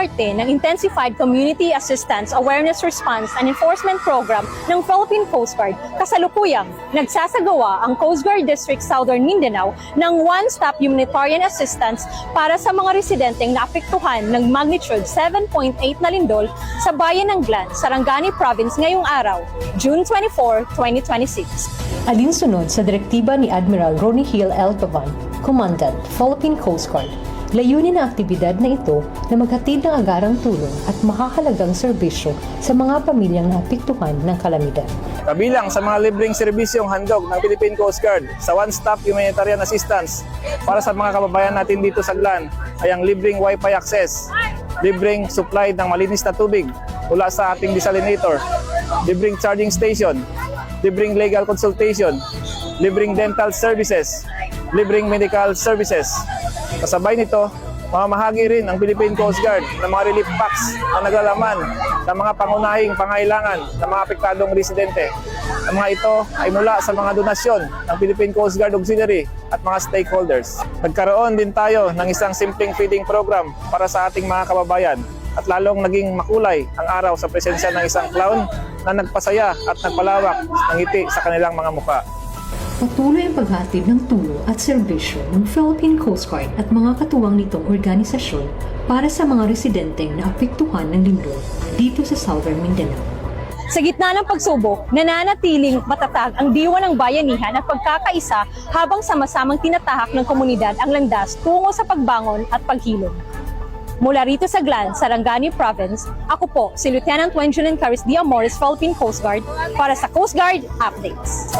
parte ng Intensified Community Assistance Awareness Response and Enforcement Program ng Philippine Coast Guard, kasalukuyang nagsasagawa ang Coast Guard District Southern Mindanao ng one-stop humanitarian assistance para sa mga residenteng naapektuhan ng magnitude 7.8 na lindol sa bayan ng Glan, Sarangani Province ngayong araw, June 24, 2026. Alinsunod sa direktiba ni Admiral Ronnie Hill L. Tovan, Commandant, Philippine Coast Guard, layunin ng aktibidad na ito na maghatid ng agarang tulong at makahalagang serbisyo sa mga pamilyang naapektuhan ng kalamidad. Kabilang sa mga libreng serbisyong handog ng Philippine Coast Guard sa one-stop humanitarian assistance para sa mga kababayan natin dito sa Glan ay ang libreng Wi-Fi access, libreng supply ng malinis na tubig mula sa ating desalinator, libreng charging station, libreng legal consultation, libreng dental services, libreng medical services. Kasabay nito, mamahagi rin ang Philippine Coast Guard ng mga relief packs na naglalaman ng mga pangunahing pangailangan ng mga apektadong residente. Ang mga ito ay mula sa mga donasyon ng Philippine Coast Guard Auxiliary at mga stakeholders. Nagkaroon din tayo ng isang simpleng feeding program para sa ating mga kababayan at lalong naging makulay ang araw sa presensya ng isang clown na nagpasaya at nagpalawak ng ngiti sa kanilang mga mukha. Patuloy ang paghatid ng tulong at serbisyo ng Philippine Coast Guard at mga katuwang nitong organisasyon para sa mga residenteng naapektuhan ng lindol dito sa Southern Mindanao. Sa gitna ng pagsubok, nananatiling matatag ang diwa ng bayanihan at pagkakaisa habang sama-samang tinatahak ng komunidad ang landas tungo sa pagbangon at paghilom. Mula rito sa Glan, Sarangani Province, ako po si Lieutenant Wenjulen Caris D. Amores, Philippine Coast Guard para sa Coast Guard Updates.